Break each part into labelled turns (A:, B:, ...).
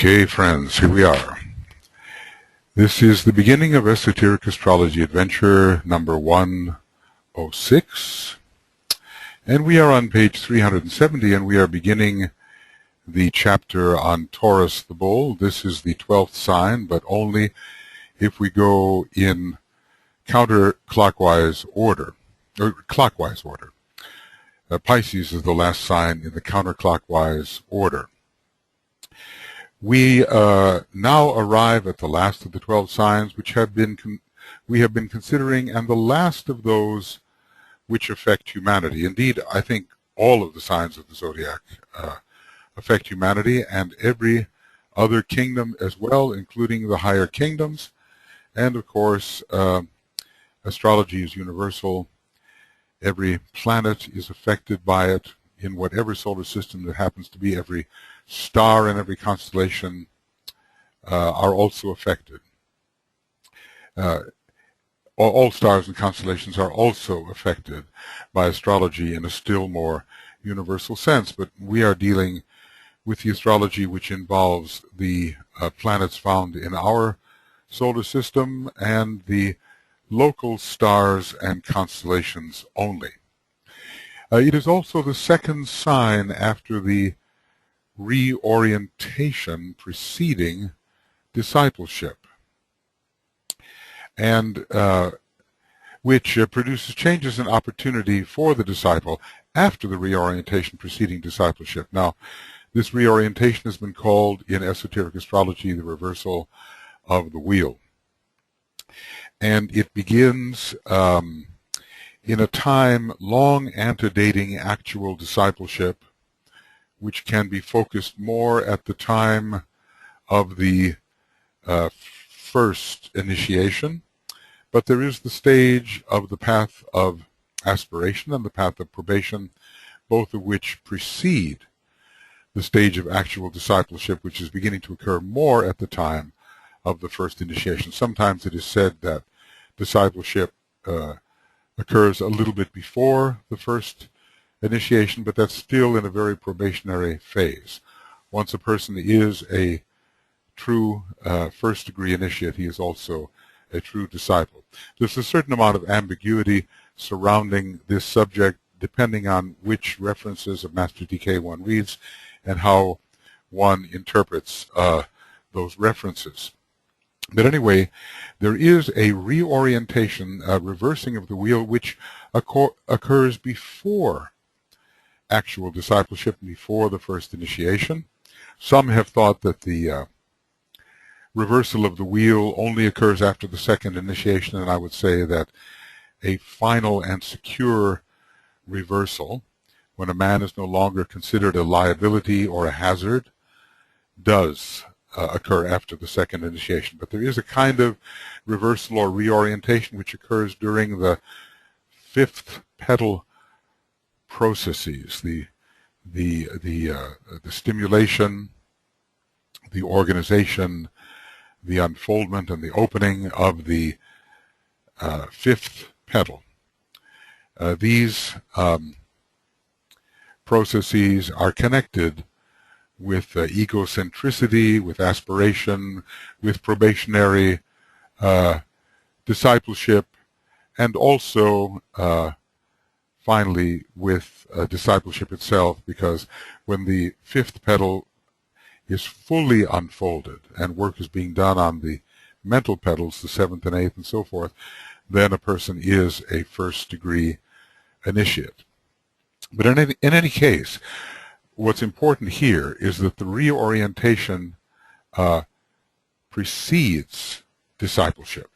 A: Okay, friends, here we are. This is the beginning of Esoteric Astrology Adventure number 106. And we are on page 370, and we are beginning the chapter on Taurus the bull. This is the 12th sign, but only if we go in counterclockwise order, or clockwise order. Pisces is the last sign in the counterclockwise order. We now arrive at the last of the 12 signs, which we have been considering, and the last of those which affect humanity. Indeed, I think all of the signs of the zodiac affect humanity, and every other kingdom as well, including the higher kingdoms. And of course, astrology is universal. Every planet is affected by it in whatever solar system that happens to be. Every star and every constellation are also affected. All stars and constellations are also affected by astrology in a still more universal sense, but we are dealing with the astrology which involves the planets found in our solar system and the local stars and constellations only. It is also the second sign after the reorientation preceding discipleship, and which produces changes and opportunity for the disciple after the reorientation preceding discipleship. Now, this reorientation has been called in esoteric astrology the reversal of the wheel. And it begins in a time long antedating actual discipleship, which can be focused more at the time of the first initiation. But there is the stage of the path of aspiration and the path of probation, both of which precede the stage of actual discipleship, which is beginning to occur more at the time of the first initiation. Sometimes it is said that discipleship occurs a little bit before the first initiation, but that's still in a very probationary phase. Once a person is a true first-degree initiate, he is also a true disciple. There's a certain amount of ambiguity surrounding this subject, depending on which references of Master DK one reads and how one interprets those references. But anyway, there is a reorientation, a reversing of the wheel, which occurs before actual discipleship, before the first initiation. Some have thought that the reversal of the wheel only occurs after the second initiation, and I would say that a final and secure reversal, when a man is no longer considered a liability or a hazard, does occur after the second initiation. But there is a kind of reversal or reorientation which occurs during the fifth petal processes, the stimulation, the organization, the unfoldment, and the opening of the fifth petal. These processes are connected with egocentricity, with aspiration, with probationary discipleship, and also finally with discipleship itself, because when the fifth petal is fully unfolded and work is being done on the mental petals, the seventh and eighth and so forth, then a person is a first-degree initiate. But in any case, what's important here is that the reorientation precedes discipleship.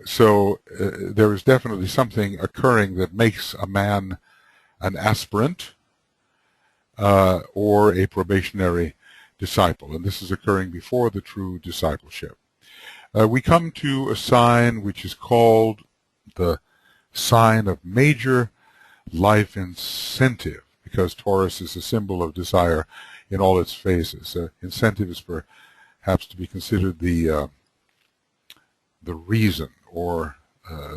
A: So there is definitely something occurring that makes a man an aspirant or a probationary disciple, and this is occurring before the true discipleship. We come to a sign which is called the sign of major life incentive, because Taurus is a symbol of desire in all its phases. Incentive is perhaps to be considered the reason or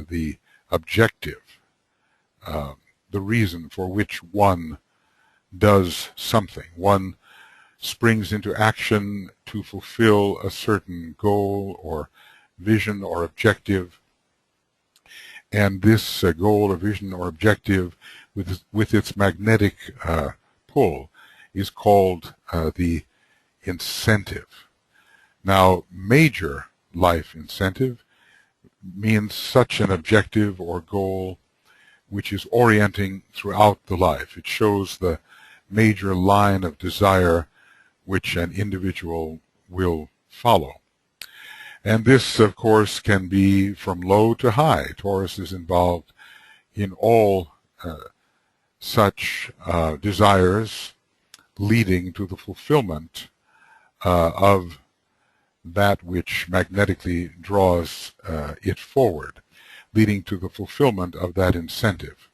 A: the objective, the reason for which one does something. One springs into action to fulfill a certain goal or vision or objective. And this goal or vision or objective with its magnetic pull is called the incentive. Now, major life incentive means such an objective or goal which is orienting throughout the life. It shows the major line of desire which an individual will follow. And this, of course, can be from low to high. Taurus is involved in all such desires leading to the fulfillment of that which magnetically draws it forward, leading to the fulfillment of that incentive.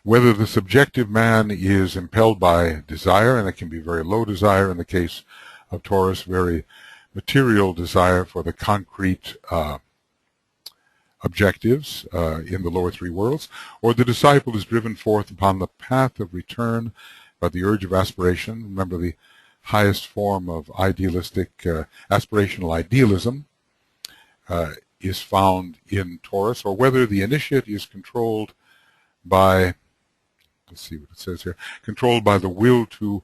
A: Whether the subjective man is impelled by desire, and it can be very low desire in the case of Taurus, very material desire for the concrete objectives in the lower three worlds, or the disciple is driven forth upon the path of return by the urge of aspiration. Remember, the highest form of idealistic, aspirational idealism is found in Taurus, or whether the initiate is controlled by, let's see what it says here, controlled by the will to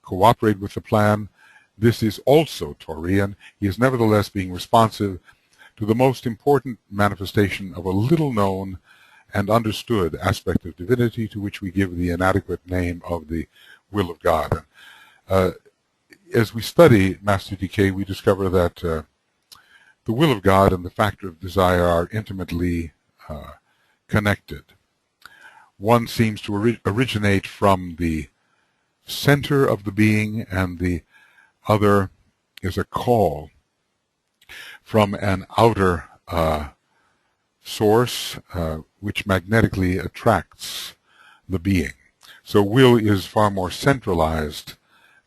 A: cooperate with the plan. This is also Taurian. He is nevertheless being responsive to the most important manifestation of a little-known and understood aspect of divinity, to which we give the inadequate name of the will of God. As we study Master Decay, we discover that the will of God and the factor of desire are intimately connected. One seems to originate from the center of the being, and the other is a call from an outer source which magnetically attracts the being. So will is far more centralized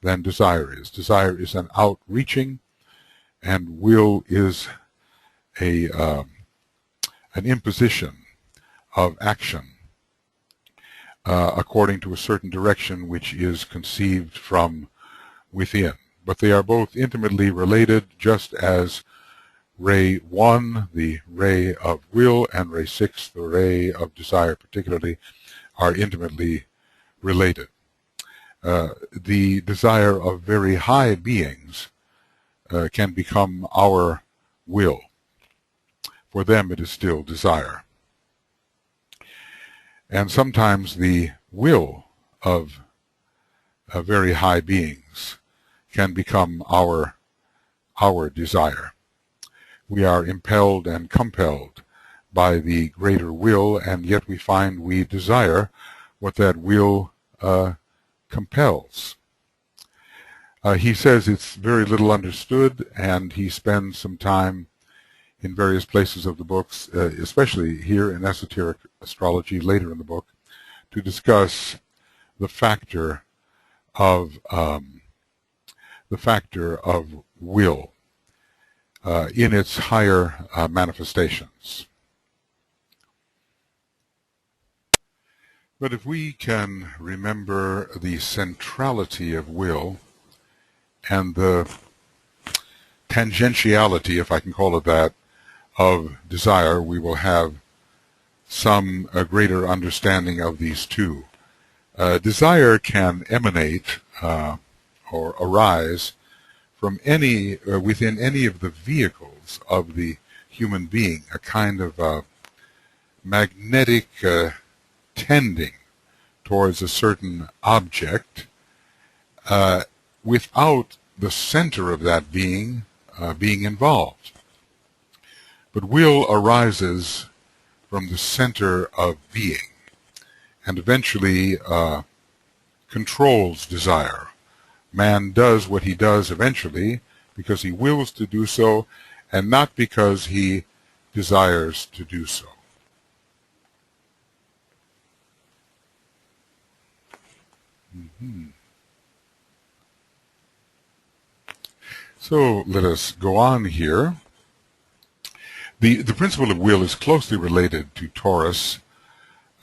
A: than desire is. Desire is an outreaching, and will is an imposition of action according to a certain direction which is conceived from within. But they are both intimately related, just as ray 1, the ray of will, and ray 6, the ray of desire particularly, are intimately related. The desire of very high beings can become our will. For them it is still desire. And sometimes the will of very high beings can become our desire. We are impelled and compelled by the greater will, and yet we find we desire what that will compels. He says it's very little understood, and he spends some time in various places of the books, especially here in Esoteric Astrology, later in the book, to discuss the factor of will in its higher manifestations. But if we can remember the centrality of will and the tangentiality, if I can call it that, of desire, we will have some greater understanding of these two. Desire can emanate or arise from any within any of the vehicles of the human being, a kind of magnetic tending towards a certain object without the center of that being being involved. But will arises from the center of being and eventually controls desire. Man does what he does eventually because he wills to do so, and not because he desires to do so. So let us go on here. The principle of will is closely related to Taurus.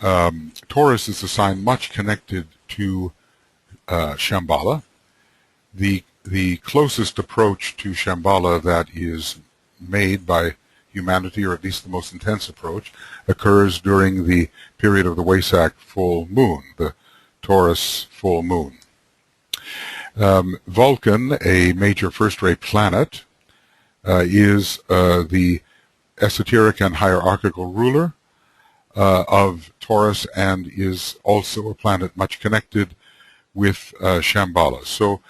A: Taurus is a sign much connected to Shambhala, the closest approach to Shambhala that is made by humanity, or at least the most intense approach, occurs during the period of the Wesak full moon, the Taurus full moon. Vulcan, a major first-ray planet, is the esoteric and hierarchical ruler of Taurus, and is also a planet much connected with Shambhala. So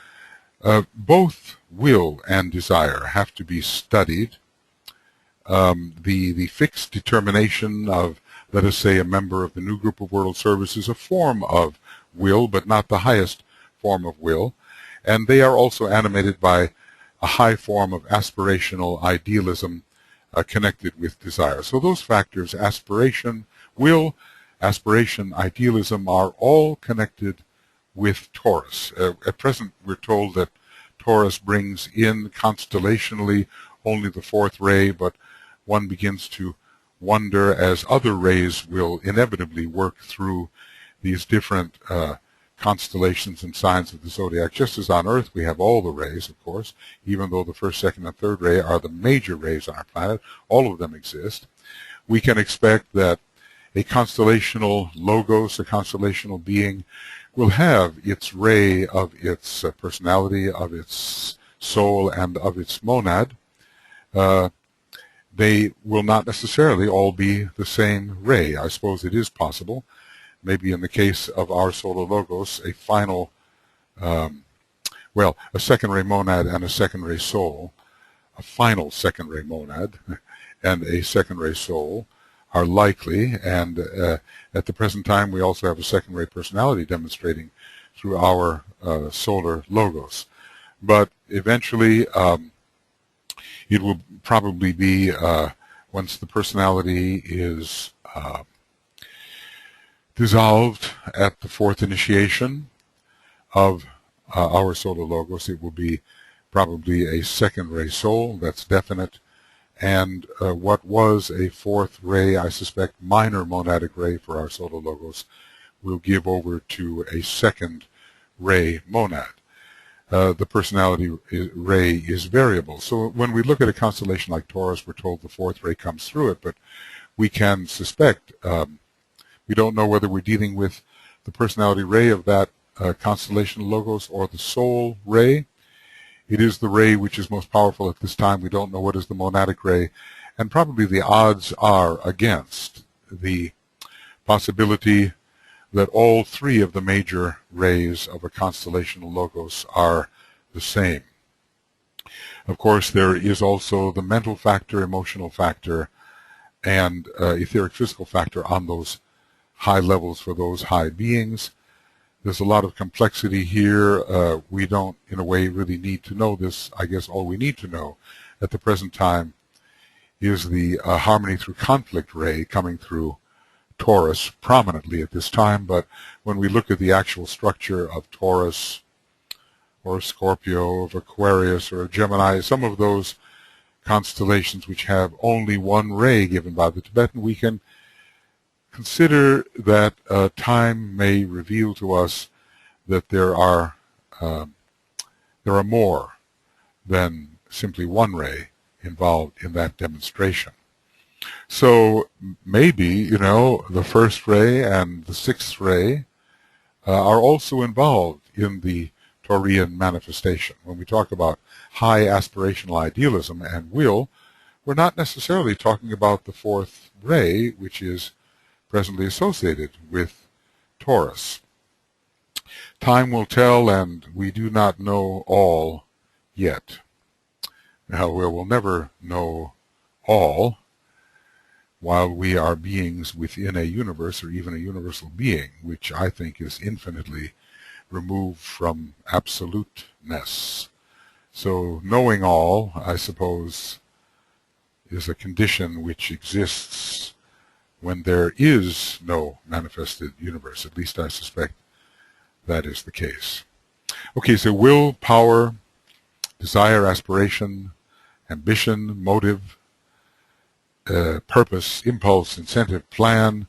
A: both will and desire have to be studied. The fixed determination of, let us say, a member of the new group of world service is a form of will, but not the highest form of will. And they are also animated by a high form of aspirational idealism connected with desire. So those factors, aspiration, will, aspiration, idealism, are all connected with Taurus. At present, we're told that Taurus brings in constellationally only the fourth ray, but one begins to wonder, as other rays will inevitably work through these different constellations and signs of the zodiac. Just as on Earth we have all the rays, of course, even though the first, second, and third ray are the major rays on our planet, all of them exist. We can expect that a constellational logos, a constellational being, will have its ray of its personality, of its soul, and of its monad. They will not necessarily all be the same ray. I suppose it is possible, maybe in the case of our solar logos, a final, a second ray monad and a second ray soul, a final second ray monad and a second ray soul are likely, and at the present time we also have a second ray personality demonstrating through our solar logos. But eventually it will probably be, once the personality is dissolved at the fourth initiation of our solar logos, it will be probably a second ray soul, that's definite, and what was a fourth ray, I suspect minor monadic ray for our solar logos, will give over to a second ray monad. The personality ray is variable. So when we look at a constellation like Taurus, we're told the fourth ray comes through it, but we can suspect, we don't know whether we're dealing with the personality ray of that constellation logos or the soul ray. It is the ray which is most powerful at this time. We don't know what is the monadic ray, and probably the odds are against the possibility that all three of the major rays of a constellational logos are the same. Of course, there is also the mental factor, emotional factor, and etheric physical factor on those high levels for those high beings. There's a lot of complexity here. We don't, in a way, really need to know this. I guess all we need to know at the present time is the harmony through conflict ray coming through Taurus prominently at this time, but when we look at the actual structure of Taurus or Scorpio, of Aquarius or Gemini, some of those constellations which have only one ray given by the Tibetan, we can consider that time may reveal to us that there are more than simply one ray involved in that demonstration. So maybe, the first ray and the sixth ray are also involved in the Taurian manifestation. When we talk about high aspirational idealism and will, we're not necessarily talking about the fourth ray, which is presently associated with Taurus. Time will tell, and we do not know all yet. Now, we will never know all while we are beings within a universe, or even a universal being, which I think is infinitely removed from absoluteness. So knowing all, I suppose, is a condition which exists when there is no manifested universe. At least I suspect that is the case. Okay, so will, power, desire, aspiration, ambition, motive, purpose, impulse, incentive, plan.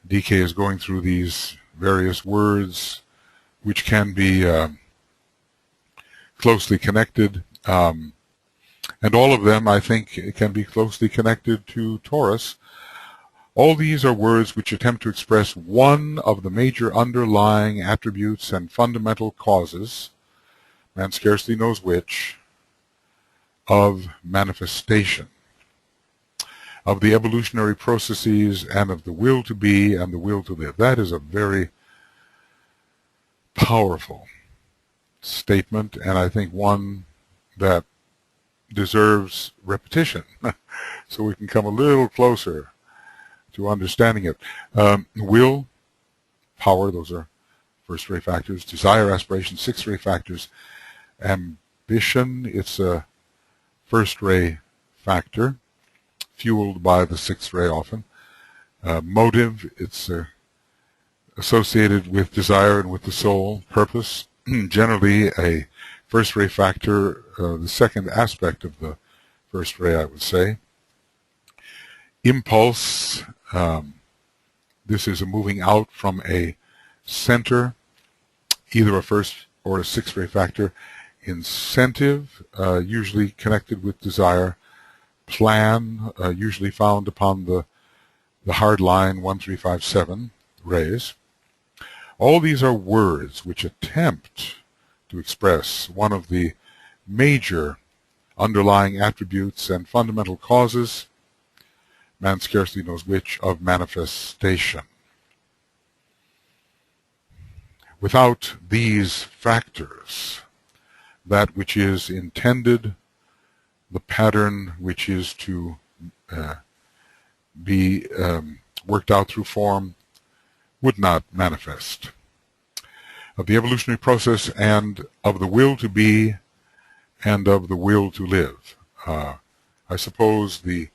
A: DK is going through these various words which can be closely connected, and all of them, I think, can be closely connected to Taurus. All these are words which attempt to express one of the major underlying attributes and fundamental causes, man scarcely knows which, of manifestation, of the evolutionary processes, and of the will to be and the will to live. That is a very powerful statement, and I think one that deserves repetition so we can come a little closer to understanding it. Will, power, those are first-ray factors. Desire, aspiration, sixth-ray factors. Ambition, it's a first-ray factor, fueled by the sixth ray often. Motive, it's associated with desire and with the soul. Purpose, generally a first-ray factor, the second aspect of the first ray, I would say. Impulse, this is a moving out from a center, either a first or a sixth ray factor. Incentive, usually connected with desire. Plan, usually found upon the hard line 1, 3, 5, 7 rays. All these are words which attempt to express one of the major underlying attributes and fundamental causes, man scarcely knows which, of manifestation. Without these factors, that which is intended, the pattern which is to be worked out through form, would not manifest. Of the evolutionary process and of the will to be and of the will to live. I suppose the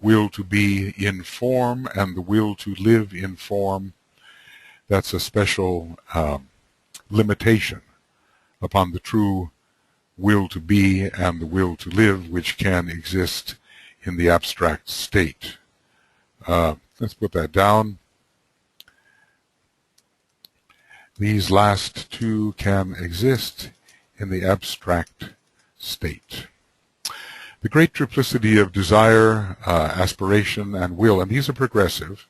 A: will to be in form and the will to live in form, that's a special limitation upon the true will to be and the will to live, which can exist in the abstract state. Let's put that down. These last two can exist in the abstract state. The great triplicity of desire, aspiration, and will, and these are progressive,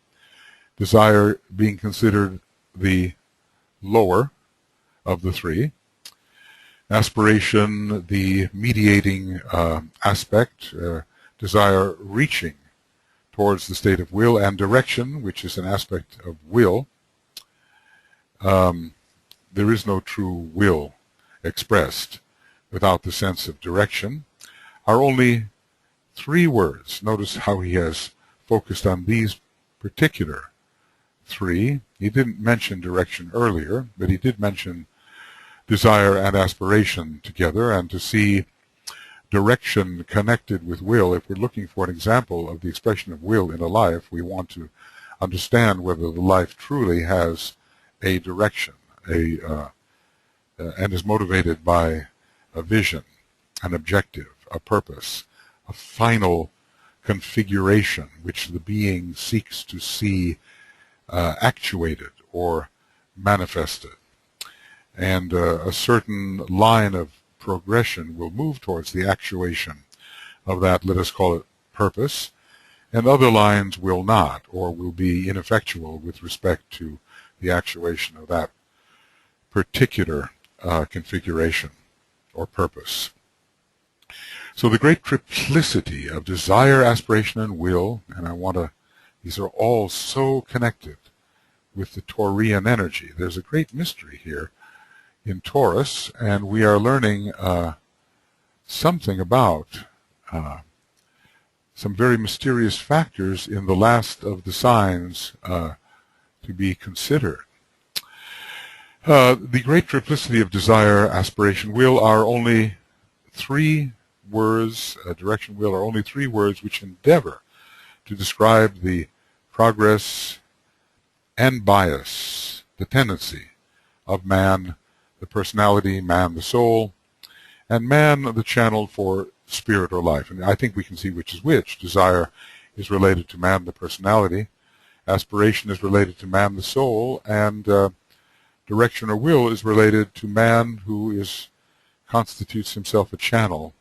A: desire being considered the lower of the three, aspiration the mediating aspect, desire reaching towards the state of will, and direction, which is an aspect of will. There is no true will expressed without the sense of direction, are only three words. Notice how he has focused on these particular three. He didn't mention direction earlier, but he did mention desire and aspiration together, and to see direction connected with will. If we're looking for an example of the expression of will in a life, we want to understand whether the life truly has a direction, and is motivated by a vision, an objective, a purpose, a final configuration which the being seeks to see actuated or manifested. And a certain line of progression will move towards the actuation of that, let us call it, purpose, and other lines will not, or will be ineffectual with respect to the actuation of that particular configuration or purpose. So the great triplicity of desire, aspiration, and will, and these are all so connected with the Taurian energy. There's a great mystery here in Taurus, and we are learning something about some very mysterious factors in the last of the signs to be considered. The great triplicity of desire, aspiration, will are only three words, direction, will are only three words which endeavor to describe the progress and bias, the tendency of man, the personality, man, the soul, and man, the channel for spirit or life. And I think we can see which is which. Desire is related to man, the personality. Aspiration is related to man, the soul. And direction or will is related to man, who is constitutes himself a channel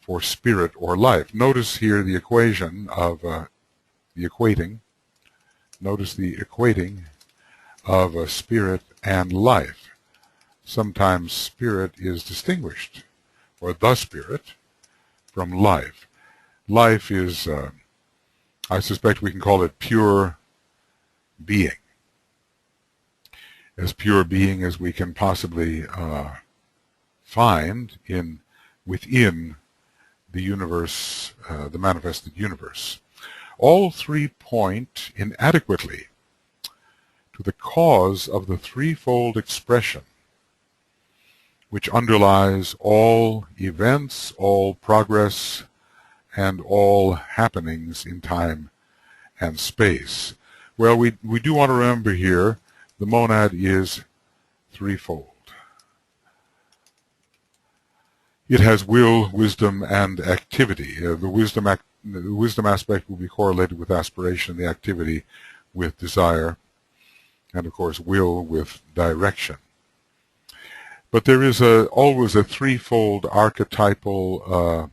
A: for spirit or life. Notice here the equation of the equating. Notice the equating of spirit and life. Sometimes spirit is distinguished, or the spirit, from life. Life is, I suspect we can call it pure being. As pure being as we can possibly find within the universe, the manifested universe. All three point inadequately to the cause of the threefold expression which underlies all events, all progress, and all happenings in time and space. Well, we do want to remember here the monad is threefold. It has will, wisdom, and activity. The wisdom aspect will be correlated with aspiration, the activity with desire, and of course will with direction. But there is always a threefold archetypal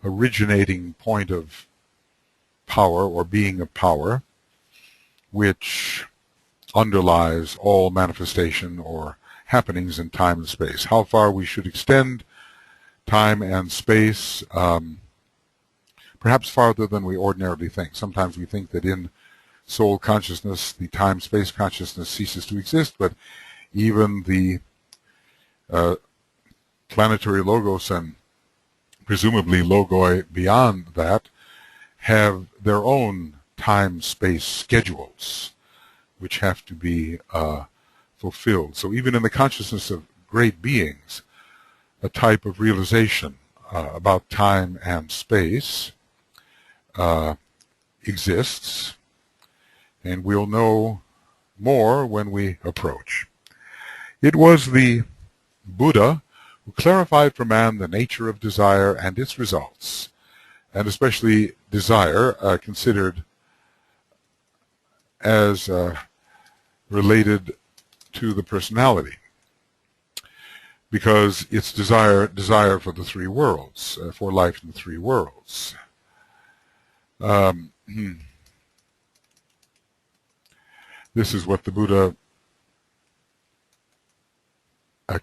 A: originating point of power or being of power, which underlies all manifestation or happenings in time and space. How far we should extend time and space, perhaps farther than we ordinarily think. Sometimes we think that in soul consciousness, the time-space consciousness ceases to exist, but even the planetary logos and presumably logoi beyond that have their own time-space schedules which have to be fulfilled. So even in the consciousness of great beings, a type of realization about time and space exists, and we'll know more when we approach. It was the Buddha who clarified for man the nature of desire and its results, and especially desire considered as related to the personality, because it's desire for the three worlds, for life in the three worlds. This is what the Buddha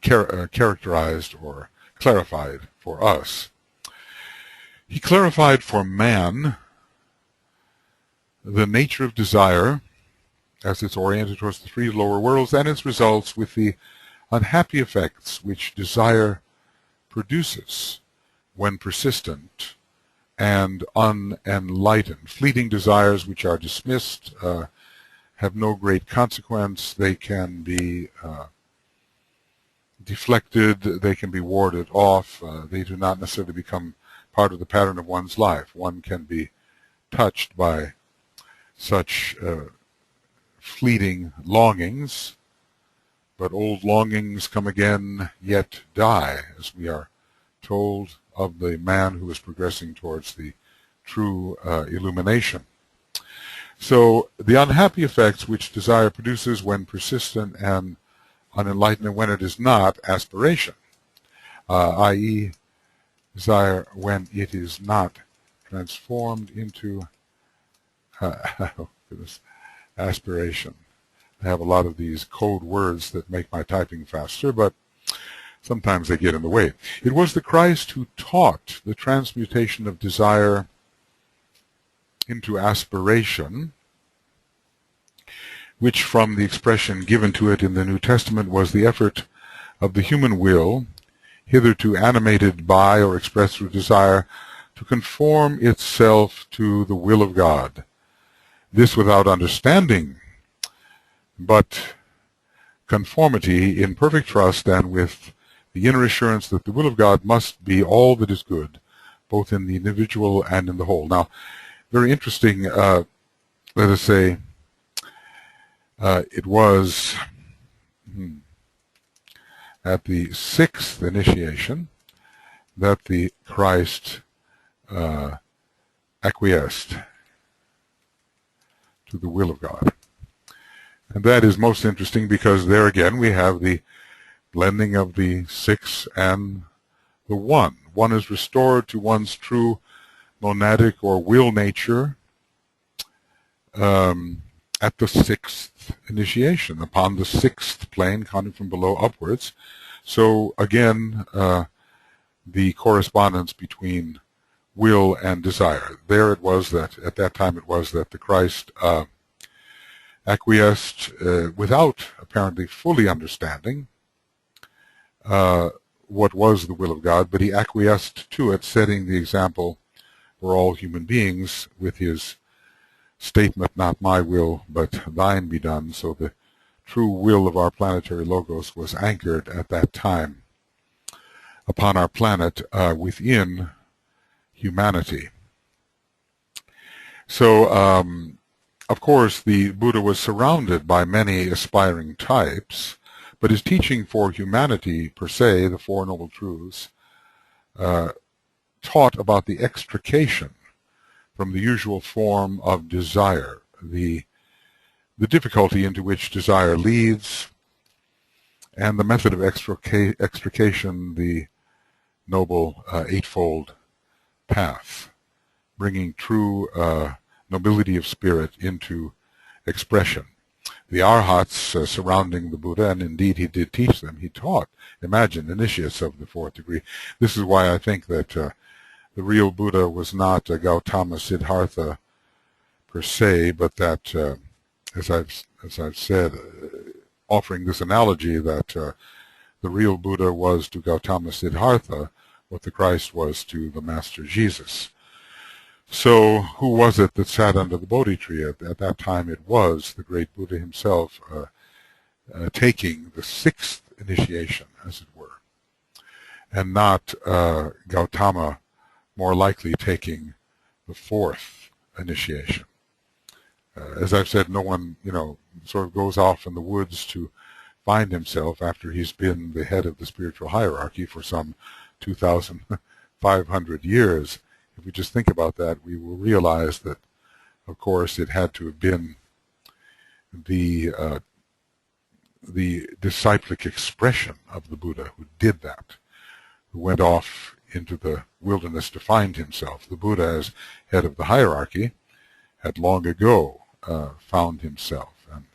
A: characterized or clarified for us. He clarified for man the nature of desire as it's oriented towards the three lower worlds and its results with the unhappy effects which desire produces when persistent and unenlightened. Fleeting desires which are dismissed have no great consequence. They can be deflected, they can be warded off, they do not necessarily become part of the pattern of one's life. One can be touched by such fleeting longings, but old longings come again, yet die, as we are told of the man who is progressing towards the true illumination. So the unhappy effects which desire produces when persistent and unenlightened, and when it is not, aspiration, i.e. desire when it is not transformed into oh goodness, aspiration. I have a lot of these code words that make my typing faster, but sometimes they get in the way. It was the Christ who taught the transmutation of desire into aspiration, which from the expression given to it in the New Testament was the effort of the human will, hitherto animated by or expressed through desire, to conform itself to the will of God. This without understanding, but conformity in perfect trust and with the inner assurance that the will of God must be all that is good, both in the individual and in the whole. Now, very interesting, let us say, it was at the sixth initiation that the Christ acquiesced to the will of God. And that is most interesting because there again we have the blending of the six and the one. One is restored to one's true monadic or will nature at the sixth initiation, upon the sixth plane, counting from below upwards. So again, the correspondence between will and desire. There it was that, at that time it was that the Christ acquiesced without apparently fully understanding what was the will of God, but he acquiesced to it, setting the example for all human beings with his statement, not my will, but thine be done. So the true will of our planetary logos was anchored at that time upon our planet within humanity. So, of course, the Buddha was surrounded by many aspiring types, but his teaching for humanity, per se, the Four Noble Truths, taught about the extrication from the usual form of desire, the difficulty into which desire leads, and the method of extrication, the Noble Eightfold Path, bringing true nobility of spirit into expression. The Arhats surrounding the Buddha, and indeed he did teach them, he taught, imagine, initiates of the fourth degree. This is why I think that the real Buddha was not Gautama Siddhartha per se, but that, as I've said, offering this analogy that the real Buddha was to Gautama Siddhartha what the Christ was to the Master Jesus. So who was it that sat under the Bodhi tree? At that time it was the great Buddha himself taking the sixth initiation, as it were, and not Gautama more likely taking the fourth initiation. As I've said, no one, sort of goes off in the woods to find himself after he's been the head of the spiritual hierarchy for some 2,500 years. If we just think about that, we will realize that, of course, it had to have been the disciplic expression of the Buddha who did that, who went off into the wilderness to find himself. The Buddha, as head of the hierarchy, had long ago found himself, and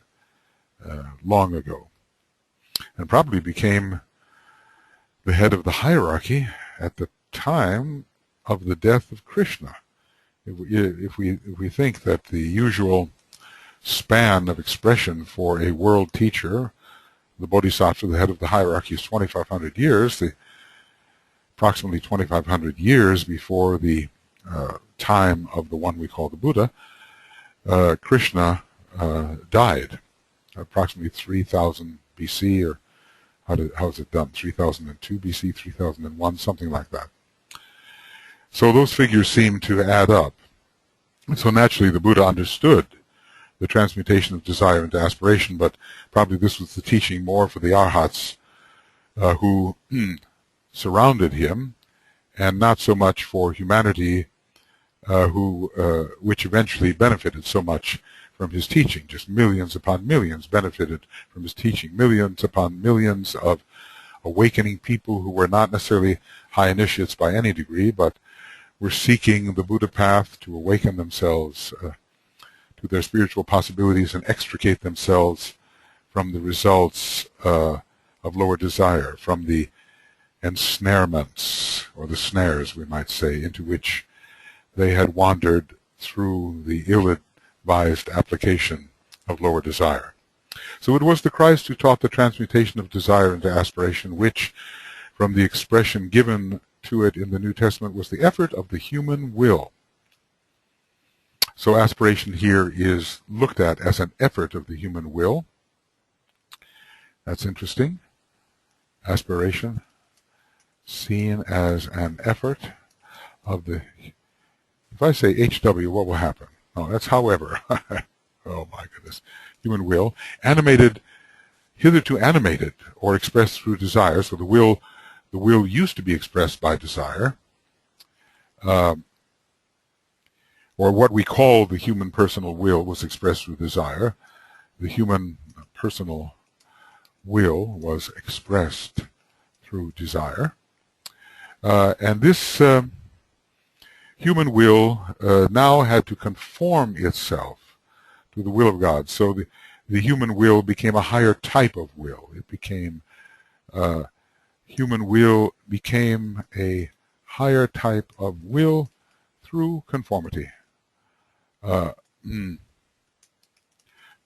A: long ago, and probably became the head of the hierarchy at the time of the death of Krishna. If we think that the usual span of expression for a world teacher, the Bodhisattva, the head of the hierarchy, is 2,500 years, approximately 2,500 years before the time of the one we call the Buddha, Krishna died, approximately 3,000 BC, or how is it done? 3002 BC, 3001, something like that. So those figures seem to add up. And so naturally the Buddha understood the transmutation of desire into aspiration, but probably this was the teaching more for the Arhats who surrounded him, and not so much for humanity which eventually benefited so much from his teaching. Just millions upon millions benefited from his teaching. Millions upon millions of awakening people who were not necessarily high initiates by any degree, but were seeking the Buddha path to awaken themselves to their spiritual possibilities and extricate themselves from the results of lower desire, from the ensnarements, or the snares, we might say, into which they had wandered through the ill-advised application of lower desire. So it was the Christ who taught the transmutation of desire into aspiration, which, from the expression given to it in the New Testament, was the effort of the human will. So aspiration here is looked at as an effort of the human will. That's interesting. Aspiration seen as an effort of the... If I say HW, what will happen? Oh, that's however. Oh my goodness. Human will. Animated, hitherto animated, or expressed through desire. So the will used to be expressed by desire. Or what we call the human personal will was expressed through desire. The human personal will was expressed through desire. And this human will now had to conform itself to the will of God. So the human will became a higher type of will. It became, human will became a higher type of will through conformity to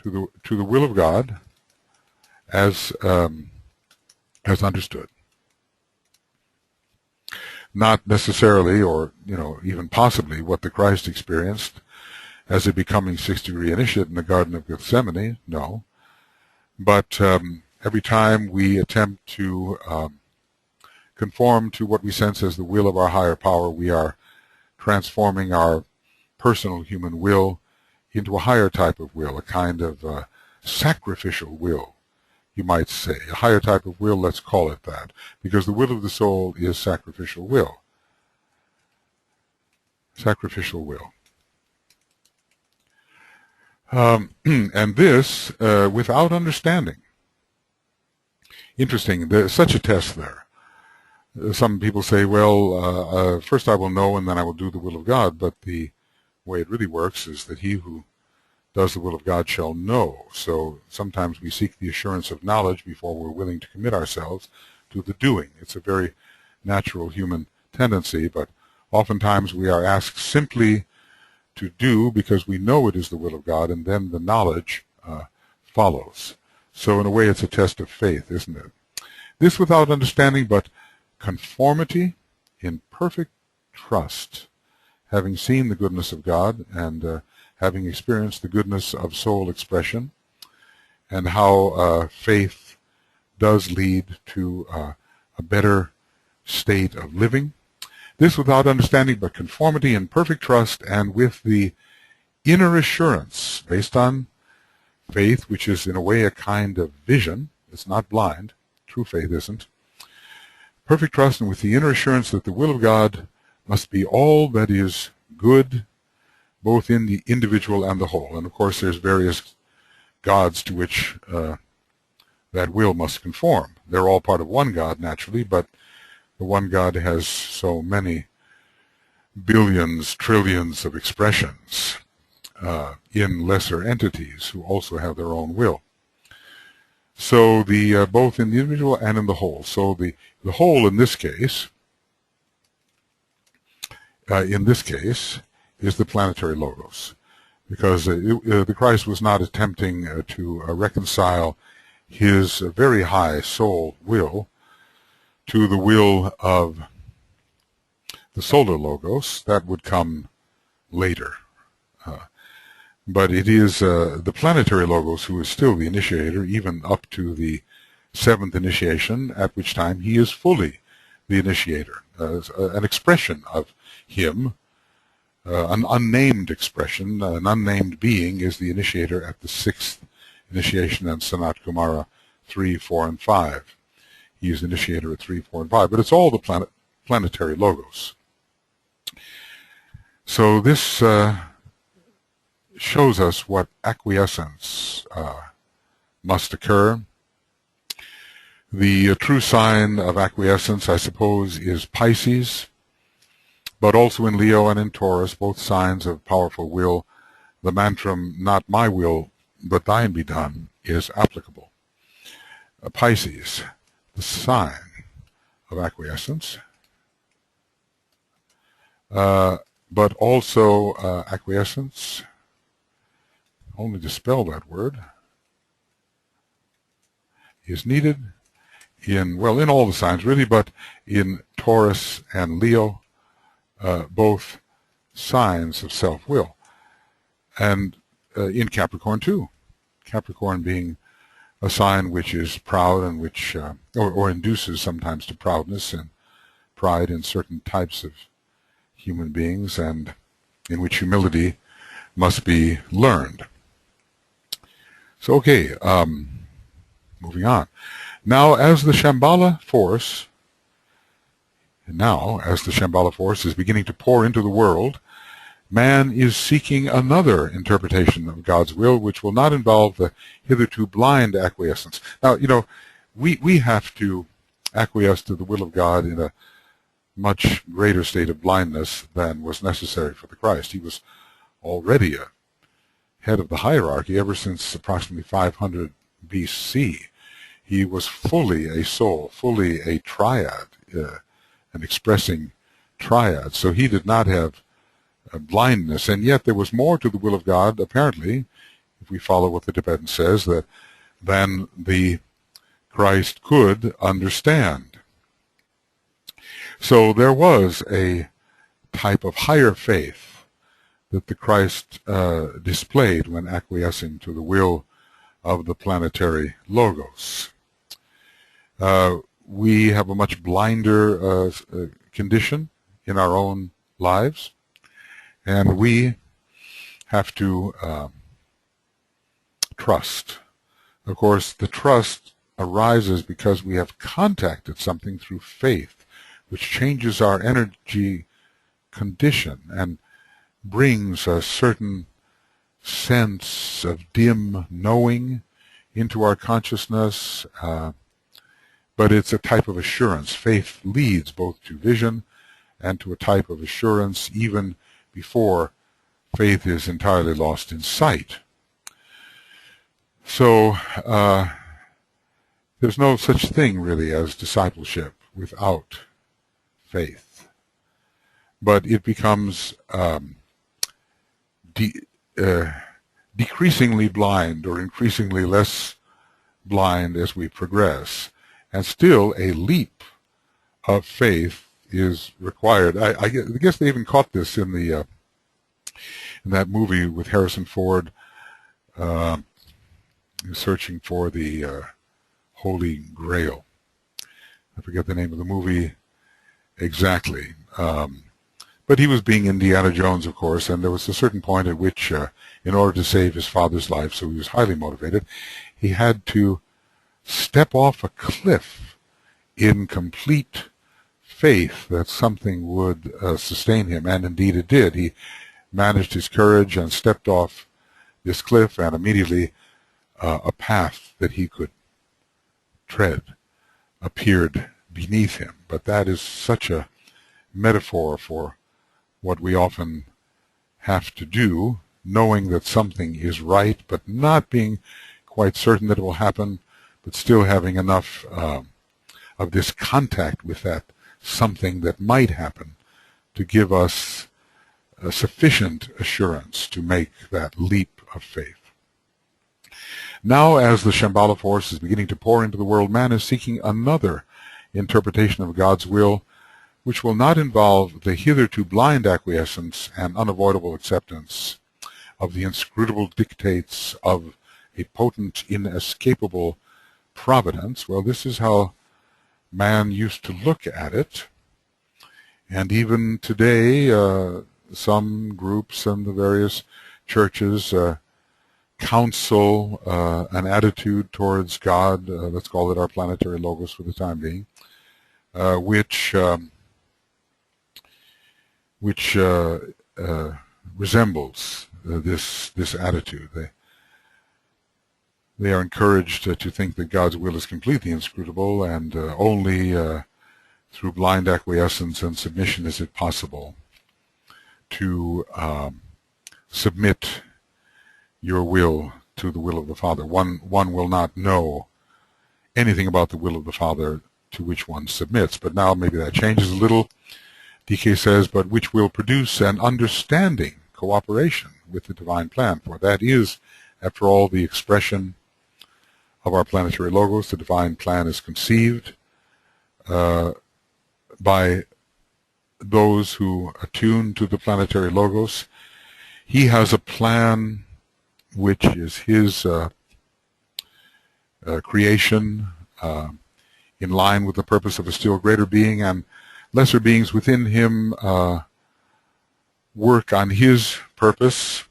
A: the will of God as understood. Not necessarily, or even possibly, what the Christ experienced as a becoming sixth-degree initiate in the Garden of Gethsemane. No, but every time we attempt to conform to what we sense as the will of our higher power, we are transforming our personal human will into a higher type of will, a kind of sacrificial will, you might say. A higher type of will, let's call it that, because the will of the soul is sacrificial will. Sacrificial will. And this, without understanding. Interesting, there's such a test there. Some people say, well, first I will know and then I will do the will of God, but the way it really works is that he who does the will of God shall know. So sometimes we seek the assurance of knowledge before we're willing to commit ourselves to the doing. It's a very natural human tendency, but oftentimes we are asked simply to do because we know it is the will of God, and then the knowledge follows. So in a way it's a test of faith, isn't it? This without understanding, but conformity in perfect trust, having seen the goodness of God and having experienced the goodness of soul expression, and how faith does lead to a better state of living. This without understanding, but conformity in perfect trust, and with the inner assurance based on faith, which is in a way a kind of vision. It's not blind. True faith isn't. Perfect trust, and with the inner assurance that the will of God must be all that is good, both in the individual and the whole. And of course there's various gods to which that will must conform. They're all part of one God, naturally, but the one God has so many billions, trillions of expressions in lesser entities who also have their own will. So the both in the individual and in the whole. So the whole in this case is the planetary logos, because the Christ was not attempting to reconcile his very high soul will to the will of the solar logos. That would come later. But it is the planetary logos who is still the initiator, even up to the seventh initiation, at which time he is fully the initiator, an expression of him, an unnamed expression. An unnamed being is the initiator at the sixth initiation, and Sanat Kumara 3, 4, and 5. He is the initiator at 3, 4, and 5. But it's all the planetary logos. So this shows us what acquiescence must occur. The true sign of acquiescence, I suppose, is Pisces, but also in Leo and in Taurus, both signs of powerful will. The mantram, not my will, but thine be done, is applicable. Pisces, the sign of acquiescence, but also acquiescence, only to spell that word, is needed in all the signs really, but in Taurus and Leo, both signs of self-will. And in Capricorn too. Capricorn being a sign which is proud and which, or induces sometimes to proudness and pride in certain types of human beings, and in which humility must be learned. So, okay, moving on. Now, as the Shambhala force is beginning to pour into the world, man is seeking another interpretation of God's will, which will not involve the hitherto blind acquiescence. Now, we have to acquiesce to the will of God in a much greater state of blindness than was necessary for the Christ. He was already a head of the hierarchy ever since approximately 500 BC. He was fully a soul, fully a triad, an expressing triad. So he did not have blindness, and yet there was more to the will of God, apparently, if we follow what the Tibetan says, than the Christ could understand. So there was a type of higher faith that the Christ displayed when acquiescing to the will of the planetary logos. We have a much blinder condition in our own lives, and we have to trust. Of course, the trust arises because we have contacted something through faith, which changes our energy condition and brings a certain sense of dim knowing into our consciousness, but it's a type of assurance. Faith leads both to vision and to a type of assurance even before faith is entirely lost in sight. So there's no such thing really as discipleship without faith, but it becomes decreasingly blind or increasingly less blind as we progress, and still a leap of faith is required. I guess they even caught this in that movie with Harrison Ford, searching for the Holy Grail. I forget the name of the movie exactly. But he was being Indiana Jones, of course, and there was a certain point at which, in order to save his father's life, so he was highly motivated, he had to step off a cliff in complete faith that something would sustain him, and indeed it did. He managed his courage and stepped off this cliff, and immediately a path that he could tread appeared beneath him. But that is such a metaphor for what we often have to do, knowing that something is right, but not being quite certain that it will happen, but still having enough of this contact with that something that might happen to give us a sufficient assurance to make that leap of faith. Now, as the Shambhala force is beginning to pour into the world, man is seeking another interpretation of God's will, which will not involve the hitherto blind acquiescence and unavoidable acceptance of the inscrutable dictates of a potent, inescapable providence. Well, this is how man used to look at it, and even today some groups and the various churches counsel an attitude towards God, let's call it our planetary logos for the time being, which resembles this attitude. They are encouraged to think that God's will is completely inscrutable, and only through blind acquiescence and submission is it possible to submit your will to the will of the Father. One will not know anything about the will of the Father to which one submits, but now maybe that changes a little. DK says, but which will produce an understanding, cooperation with the divine plan, for that is, after all, the expression of our planetary logos. The divine plan is conceived by those who attune to the planetary logos. He has a plan which is his creation, in line with the purpose of a still greater being, and lesser beings within him work on his purpose,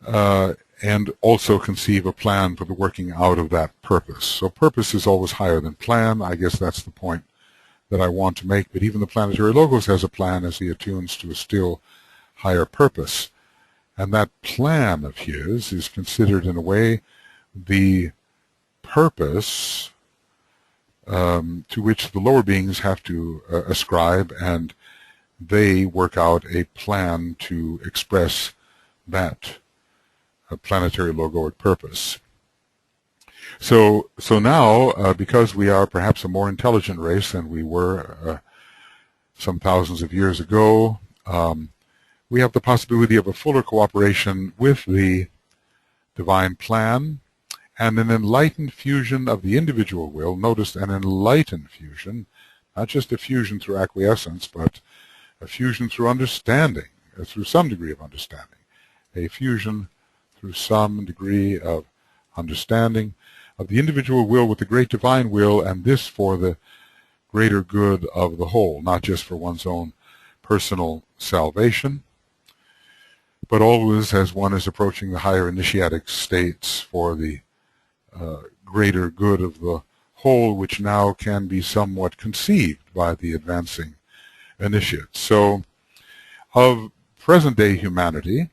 A: and also conceive a plan for the working out of that purpose. So purpose is always higher than plan. I guess that's the point that I want to make. But even the planetary logos has a plan as he attunes to a still higher purpose. And that plan of his is considered, in a way, the purpose to which the lower beings have to ascribe, and they work out a plan to express that planetary logoic purpose. So now, because we are perhaps a more intelligent race than we were some thousands of years ago, we have the possibility of a fuller cooperation with the divine plan and an enlightened fusion of the individual will. Notice, an enlightened fusion, not just a fusion through acquiescence, but a fusion through understanding, through some degree of understanding. A fusion through some degree of understanding of the individual will with the great divine will, and this for the greater good of the whole, not just for one's own personal salvation, but always as one is approaching the higher initiatic states for the greater good of the whole, which now can be somewhat conceived by the advancing initiates. So, of present-day humanity,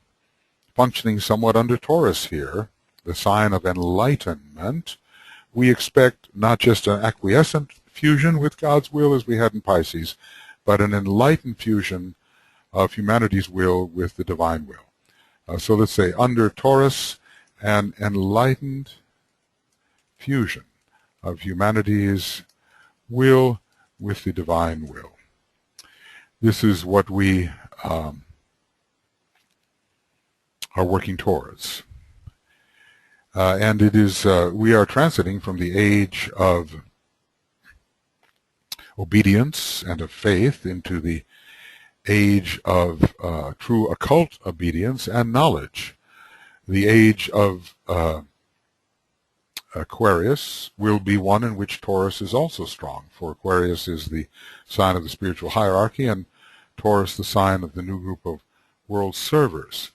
A: functioning somewhat under Taurus here, the sign of enlightenment, we expect not just an acquiescent fusion with God's will as we had in Pisces, but an enlightened fusion of humanity's will with the divine will. So let's say under Taurus, an enlightened fusion of humanity's will with the divine will. This is what we are working towards. And it is, we are transiting from the age of obedience and of faith into the age of true occult obedience and knowledge. The age of Aquarius will be one in which Taurus is also strong, for Aquarius is the sign of the spiritual hierarchy and Taurus the sign of the new group of world servers.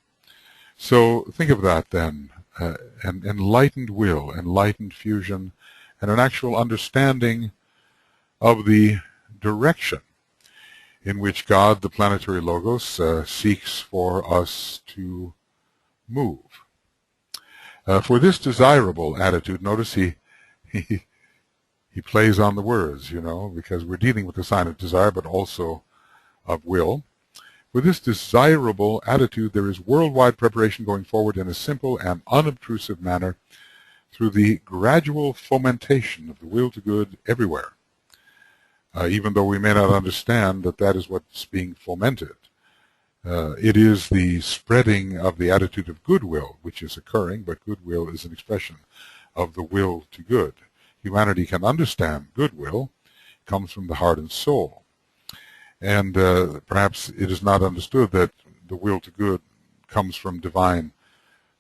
A: So think of that then, an enlightened will, enlightened fusion, and an actual understanding of the direction in which God, the planetary logos, seeks for us to move. For this desirable attitude, notice he plays on the words, you know, because we're dealing with the sign of desire, but also of will. For this desirable attitude, there is worldwide preparation going forward in a simple and unobtrusive manner through the gradual fomentation of the will to good everywhere, even though we may not understand that that is what's being fomented. It is the spreading of the attitude of goodwill which is occurring, but goodwill is an expression of the will to good. Humanity can understand goodwill. It comes from the heart and soul. And perhaps it is not understood that the will to good comes from divine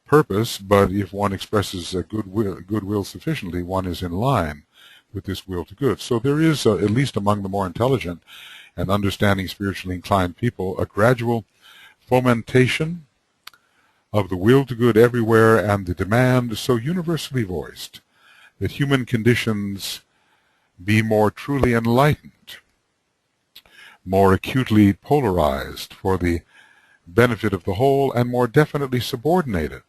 A: purpose, but if one expresses a goodwill sufficiently, one is in line with this will to good. So there is, at least among the more intelligent and understanding spiritually inclined people, a gradual fomentation of the will to good everywhere, and the demand so universally voiced that human conditions be more truly enlightened, more acutely polarized for the benefit of the whole, and more definitely subordinated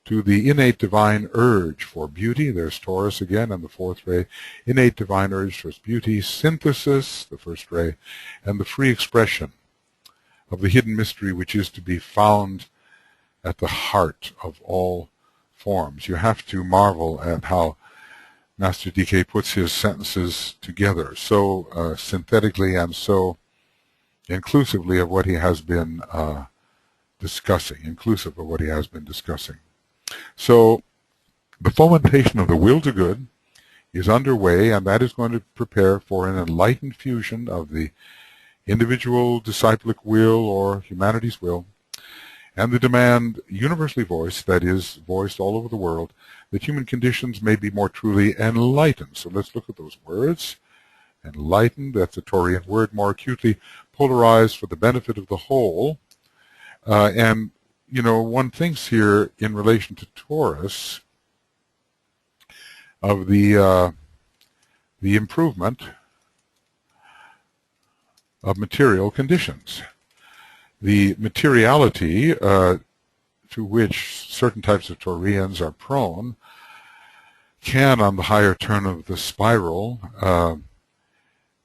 A: to the innate divine urge for beauty. There's Taurus again in the fourth ray. Innate divine urge towards beauty, synthesis, the first ray, and the free expression of the hidden mystery which is to be found at the heart of all forms. You have to marvel at how Master DK puts his sentences together so synthetically and so inclusively of what he has been discussing, inclusive of what he has been discussing. So the fomentation of the will to good is underway, and that is going to prepare for an enlightened fusion of the individual disciplic will or humanity's will, and the demand universally voiced, that is, voiced all over the world, that human conditions may be more truly enlightened. So let's look at those words. Enlightened, that's a Taurian word, more acutely polarized for the benefit of the whole. And, you know, one thinks here in relation to Taurus of the improvement of material conditions. The materiality to which certain types of Taurians are prone can, on the higher turn of the spiral,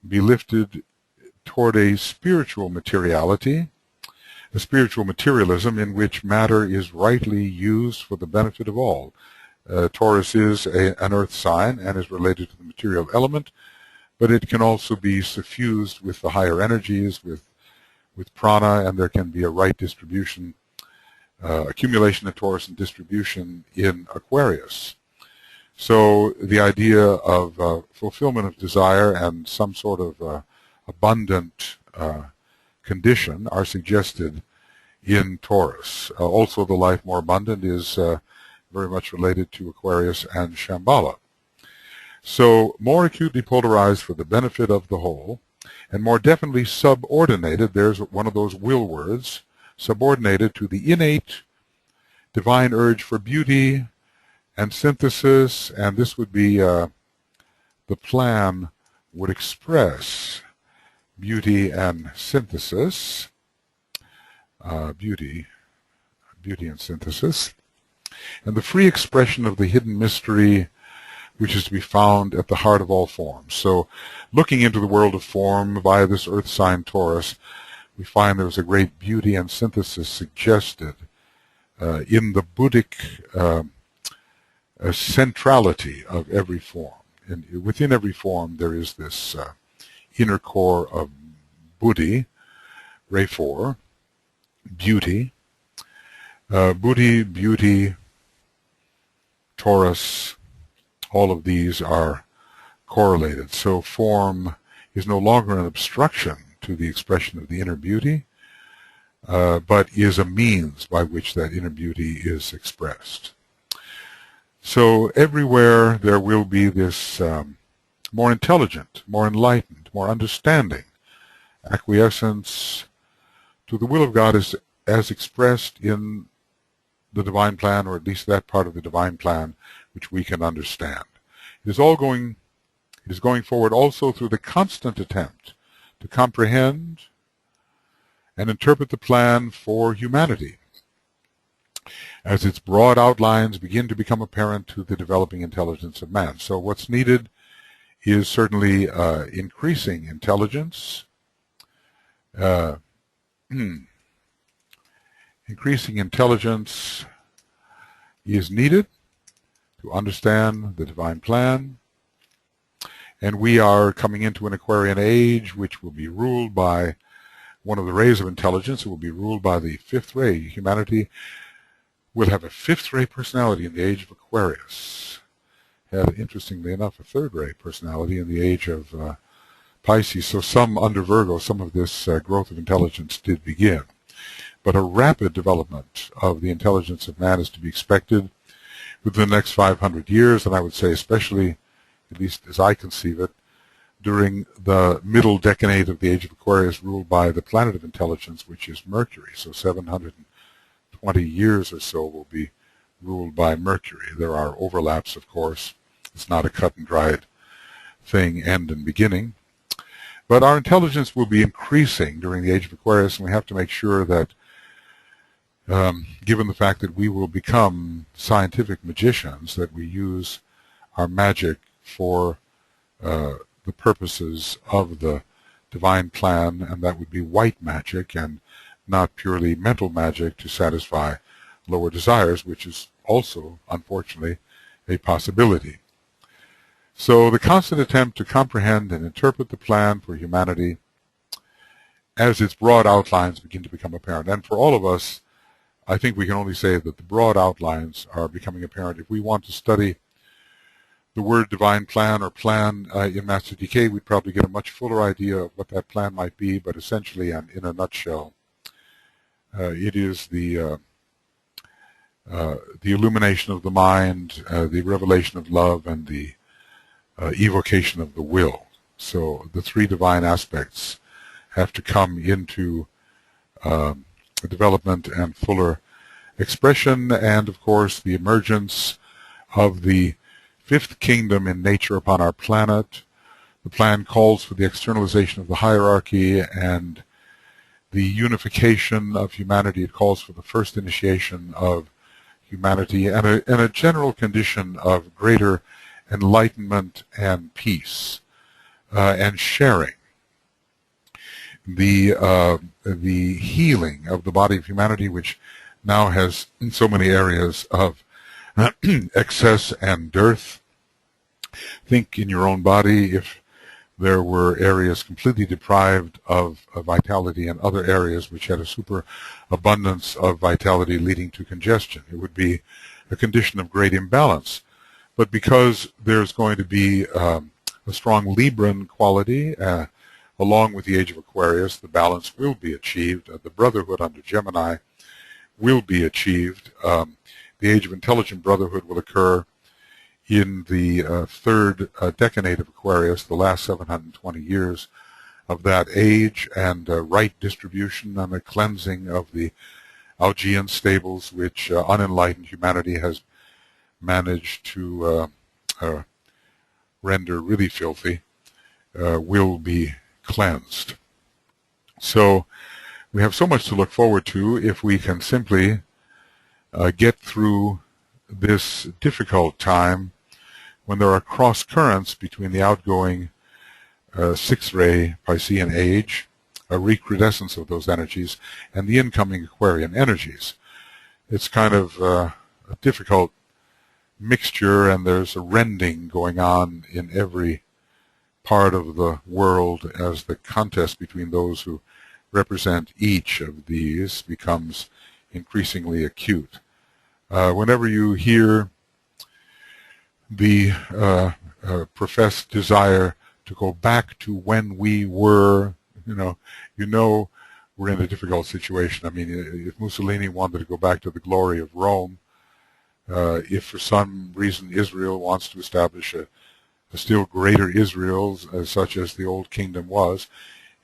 A: be lifted toward a spiritual materiality, a spiritual materialism in which matter is rightly used for the benefit of all. Taurus is an earth sign and is related to the material element, but it can also be suffused with the higher energies, with prana, and there can be a right distribution, accumulation in Taurus and distribution in Aquarius. So the idea of fulfillment of desire and some sort of abundant condition are suggested in Taurus. Also, the life more abundant is very much related to Aquarius and Shambhala. So more acutely polarized for the benefit of the whole, and more definitely subordinated, there's one of those will words, subordinated to the innate divine urge for beauty and synthesis, and this would be the plan would express beauty and synthesis, beauty and synthesis, and the free expression of the hidden mystery which is to be found at the heart of all forms. So looking into the world of form via this earth sign Taurus, we find there's a great beauty and synthesis suggested in the Buddhic centrality of every form. And within every form there is this inner core of Buddhi, Re4, beauty, Buddhi, beauty, Taurus, all of these are correlated. So form is no longer an obstruction to the expression of the inner beauty, but is a means by which that inner beauty is expressed. So everywhere there will be this more intelligent, more enlightened, more understanding acquiescence to the will of God as expressed in the divine plan, or at least that part of the divine plan which we can understand. It is going forward also through the constant attempt to comprehend and interpret the plan for humanity as its broad outlines begin to become apparent to the developing intelligence of man. So what's needed is certainly increasing intelligence, increasing intelligence is needed to understand the divine plan. And we are coming into an Aquarian age which will be ruled by one of the rays of intelligence. It will be ruled by the fifth ray. Humanity will have a fifth ray personality in the age of Aquarius. Had, interestingly enough, a third ray personality in the age of Pisces. So some under Virgo, some of this growth of intelligence did begin. But a rapid development of the intelligence of man is to be expected within the next 500 years, and I would say especially, at least as I conceive it, during the middle decade of the age of Aquarius, ruled by the planet of intelligence, which is Mercury. So 720 years or so will be ruled by Mercury. There are overlaps, of course. It's not a cut and dried thing, end and beginning. But our intelligence will be increasing during the age of Aquarius, and we have to make sure that given the fact that we will become scientific magicians, that we use our magic for the purposes of the divine plan, and that would be white magic and not purely mental magic to satisfy lower desires, which is also, unfortunately, a possibility. So the constant attempt to comprehend and interpret the plan for humanity as its broad outlines begin to become apparent. And for all of us, I think we can only say that the broad outlines are becoming apparent. If we want to study the word divine plan or plan in Master DK, we'd probably get a much fuller idea of what that plan might be, but essentially, and in a nutshell, it is the illumination of the mind, the revelation of love, and the evocation of the will. So the three divine aspects have to come into development and fuller expression, and of course the emergence of the fifth kingdom in nature upon our planet. The plan calls for the externalization of the hierarchy and the unification of humanity. It calls for the first initiation of humanity and a general condition of greater enlightenment and peace, and sharing. The healing of the body of humanity, which now has so many areas of excess and dearth. Think in your own body if there were areas completely deprived of vitality and other areas which had a super abundance of vitality leading to congestion. It would be a condition of great imbalance. But because there's going to be a strong Libran quality, along with the age of Aquarius, the balance will be achieved. The brotherhood under Gemini will be achieved. The age of intelligent brotherhood will occur in the third decade of Aquarius, the last 720 years of that age, and right distribution and a cleansing of the Augean stables, which unenlightened humanity has managed to render really filthy, will be cleansed. So we have so much to look forward to if we can simply get through this difficult time when there are cross currents between the outgoing sixth ray Piscean age, a recrudescence of those energies, and the incoming Aquarian energies. It's kind of a difficult mixture, and there's a rending going on in every part of the world as the contest between those who represent each of these becomes increasingly acute. Whenever you hear the professed desire to go back to when we were, you know we're in a difficult situation. I mean, if Mussolini wanted to go back to the glory of Rome, if for some reason Israel wants to establish a still greater Israel, such as the old kingdom was,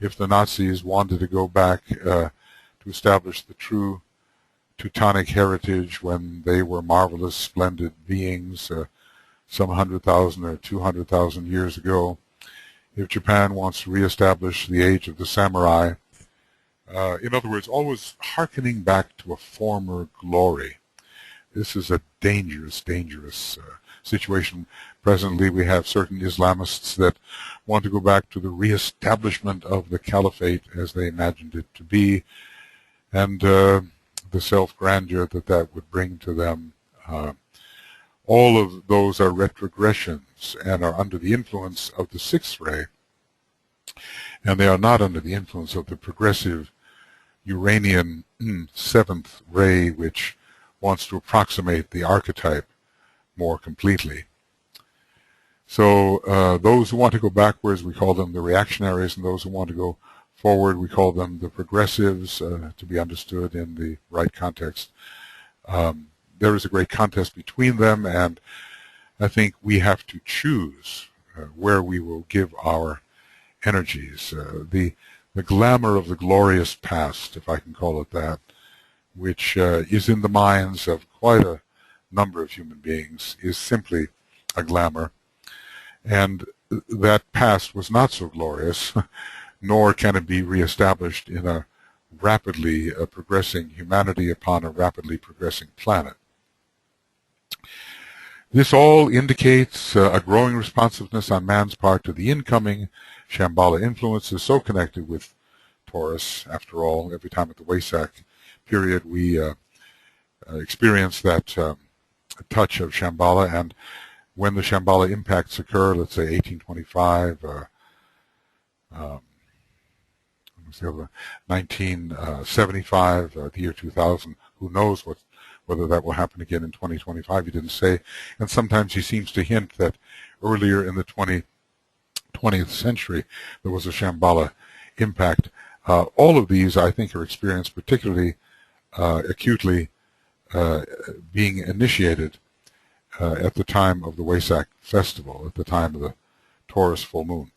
A: if the Nazis wanted to go back to establish the true Teutonic heritage when they were marvelous, splendid beings some 100,000 or 200,000 years ago, if Japan wants to reestablish the age of the samurai, in other words, always hearkening back to a former glory. This is a dangerous, dangerous situation. Presently, we have certain Islamists that want to go back to the reestablishment of the caliphate as they imagined it to be, and the self-grandeur that would bring to them. All of those are retrogressions and are under the influence of the sixth ray, and they are not under the influence of the progressive Uranian seventh ray, which wants to approximate the archetype more completely. So those who want to go backwards, we call them the reactionaries, and those who want to go forward, we call them the progressives, to be understood in the right context. There is a great contest between them, and I think we have to choose where we will give our energies. The glamour of the glorious past, if I can call it that, which is in the minds of quite a number of human beings, is simply a glamour. And that past was not so glorious, nor can it be reestablished in a rapidly progressing humanity upon a rapidly progressing planet. This all indicates a growing responsiveness on man's part to the incoming Shambhala influences, so connected with Taurus. After all, every time at the Wesak period we experience that touch of Shambhala, and when the Shambhala impacts occur, let's say 1825, 1975, the year 2000, who knows whether that will happen again in 2025, he didn't say. And sometimes he seems to hint that earlier in the 20th century there was a Shambhala impact. All of these, I think, are experienced particularly acutely being initiated at the time of the Wesak festival, at the time of the Taurus full moon.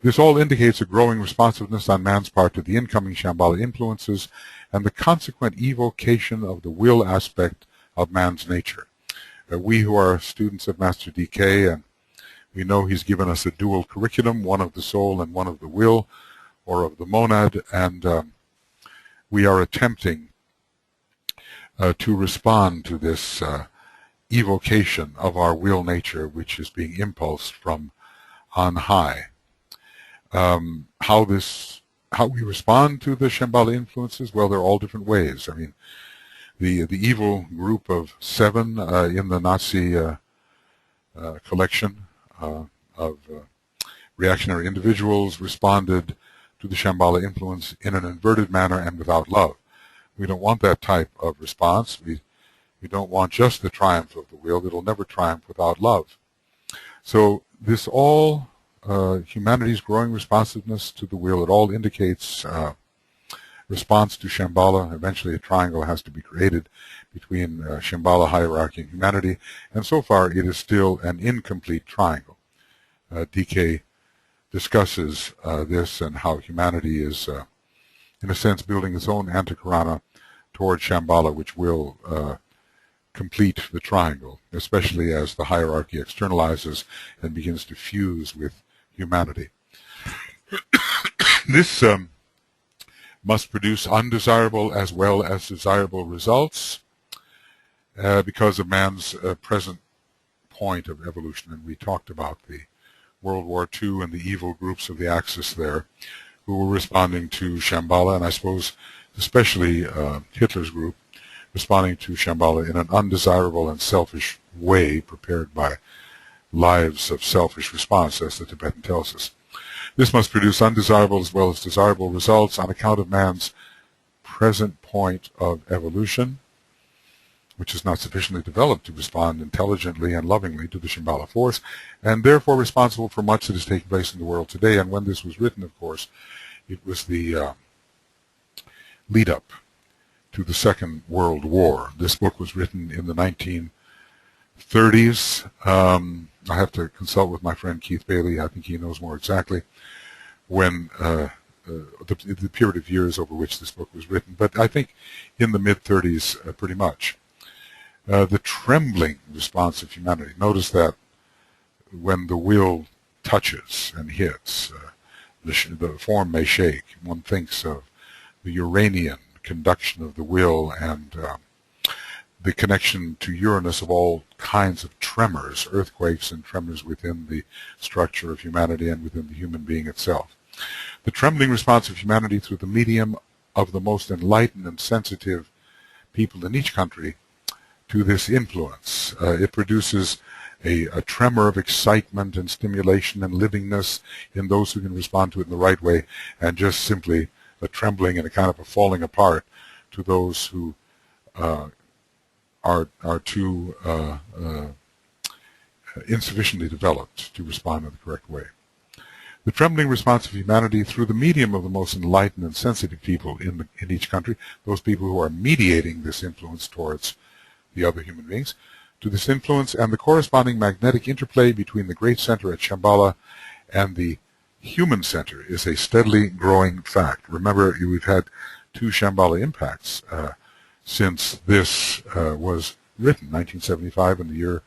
A: This all indicates a growing responsiveness on man's part to the incoming Shambhala influences and the consequent evocation of the will aspect of man's nature. We who are students of Master DK, and we know he's given us a dual curriculum, one of the soul and one of the will, or of the monad, and we are attempting to respond to this evocation of our will nature, which is being impulsed from on high. How we respond to the Shambhala influences, well, there are all different ways. I mean, the evil group of 7 in the Nazi collection of reactionary individuals responded to the Shambhala influence in an inverted manner and without love. We don't want that type of response. We don't want just the triumph of the will. It'll never triumph without love. So this all, humanity's growing responsiveness to the will, it all indicates response to Shambhala. Eventually a triangle has to be created between Shambhala hierarchy and humanity, and so far it is still an incomplete triangle. DK discusses this and how humanity is, in a sense, building its own antikarana toward Shambhala, which will complete the triangle, especially as the hierarchy externalizes and begins to fuse with humanity. This must produce undesirable as well as desirable results because of man's present point of evolution. And we talked about the World War II and the evil groups of the Axis there who were responding to Shambhala, and I suppose especially Hitler's group responding to Shambhala in an undesirable and selfish way prepared by lives of selfish response, as the Tibetan tells us. This must produce undesirable as well as desirable results on account of man's present point of evolution, which is not sufficiently developed to respond intelligently and lovingly to the Shambhala force, and therefore responsible for much that is taking place in the world today. And when this was written, of course, it was the lead-up to the Second World War. This book was written in the 1930s. I have to consult with my friend Keith Bailey. I think he knows more exactly when the period of years over which this book was written, but I think in the mid-30s pretty much. The trembling response of humanity. Notice that when the will touches and hits, the form may shake. One thinks of the Uranian conduction of the will and the connection to Uranus of all kinds of tremors, earthquakes and tremors within the structure of humanity and within the human being itself. The trembling response of humanity through the medium of the most enlightened and sensitive people in each country to this influence. It produces a tremor of excitement and stimulation and livingness in those who can respond to it in the right way, and just simply a trembling and a kind of a falling apart to those who are too insufficiently developed to respond in the correct way. The trembling response of humanity through the medium of the most enlightened and sensitive people in each country, those people who are mediating this influence towards the other human beings, to this influence and the corresponding magnetic interplay between the great center at Shambhala and the human center is a steadily growing fact. Remember, we've had 2 Shambhala impacts since this was written, 1975 and the year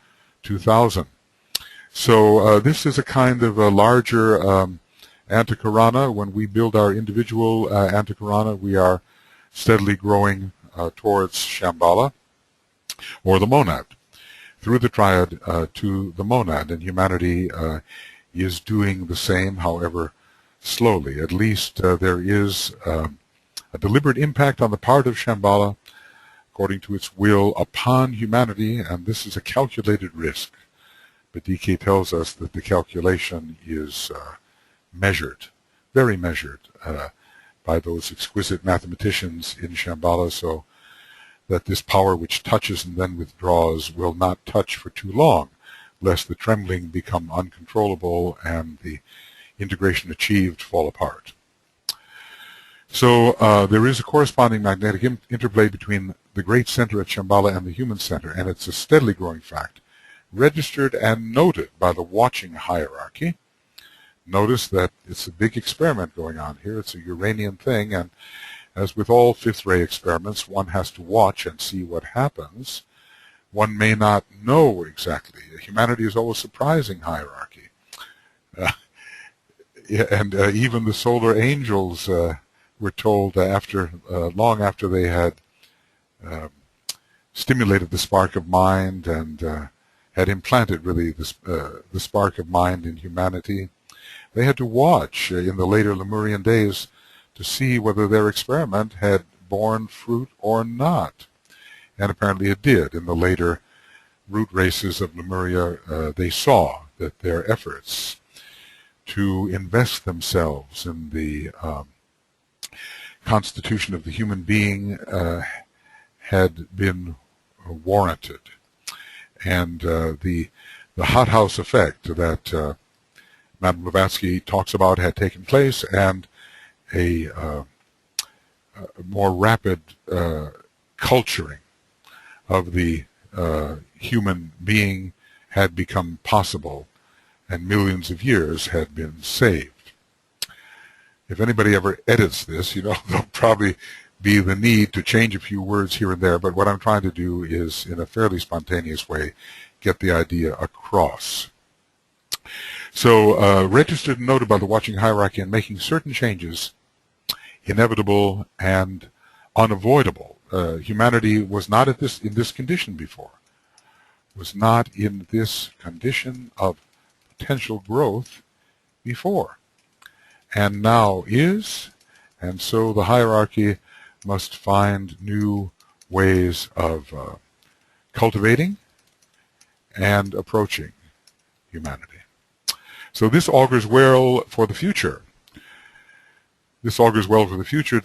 A: 2000. So this is a kind of a larger antikarana. When we build our individual antikarana, we are steadily growing towards Shambhala, or the monad, through the triad to the monad, and humanity is doing the same, however slowly. At least there is a deliberate impact on the part of Shambhala, according to its will, upon humanity, and this is a calculated risk. But DK tells us that the calculation is measured, very measured, by those exquisite mathematicians in Shambhala, so that this power which touches and then withdraws will not touch for too long, lest the trembling become uncontrollable and the integration achieved fall apart. So there is a corresponding magnetic interplay between the great center at Shambhala and the human center, and it's a steadily growing fact, registered and noted by the watching hierarchy. Notice that it's a big experiment going on here. It's a Uranian thing, and as with all fifth-ray experiments, one has to watch and see what happens. One may not know exactly. Humanity is always surprising hierarchy. And even the solar angels were told long after they had stimulated the spark of mind and had implanted really the spark of mind in humanity. They had to watch in the later Lemurian days to see whether their experiment had borne fruit or not. And apparently it did. In the later root races of Lemuria, they saw that their efforts to invest themselves in the constitution of the human being had been warranted. And the hothouse effect that Madame Blavatsky talks about had taken place, and a more rapid culturing of the human being had become possible, and millions of years had been saved. If anybody ever edits this, there'll probably be the need to change a few words here and there, but what I'm trying to do is, in a fairly spontaneous way, get the idea across. So, registered and noted by the watching hierarchy and making certain changes inevitable and unavoidable. Humanity was not in this condition before. Was not in this condition of potential growth before. And now is, and so the hierarchy must find new ways of cultivating and approaching humanity. So this augurs well for the future. This augurs well for the future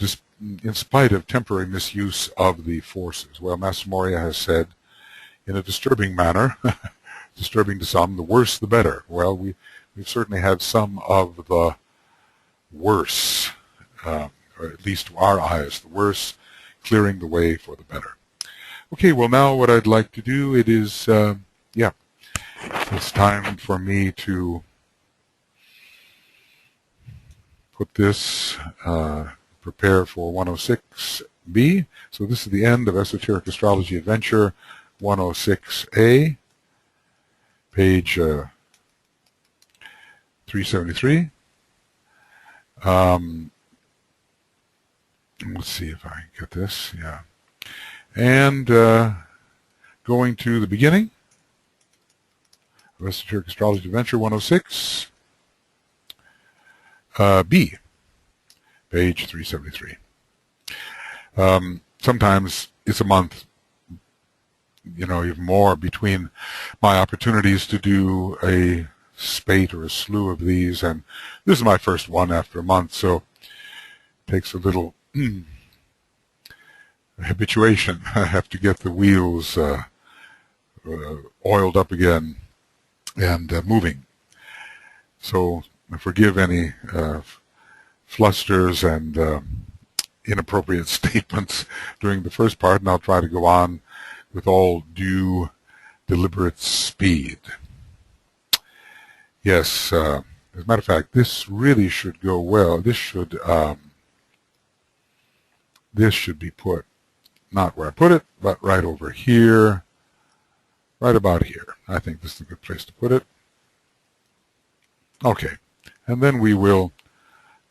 A: in spite of temporary misuse of the forces. Well, Master Morya has said, in a disturbing manner, disturbing to some, the worse the better. Well, we've certainly had some of the worse, or at least to our eyes, the worse, clearing the way for the better. Okay, well now what I'd like to do, it's time for me to put this, prepare for 106B. So this is the end of Esoteric Astrology Adventure 106A, page 373. Let's see if I can get this. Yeah. And going to the beginning of Esoteric Astrology Adventure 106. B, page 373. Sometimes it's a month, even more between my opportunities to do a spate or a slew of these, and this is my first one after a month, so it takes a little habituation. I have to get the wheels oiled up again and moving. So forgive any flusters and inappropriate statements during the first part, and I'll try to go on with all due deliberate speed. Yes, as a matter of fact, this really should go well. This should be put, not where I put it, but right over here, right about here. I think this is a good place to put it. Okay. And then we will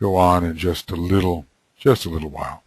A: go on in just a little while.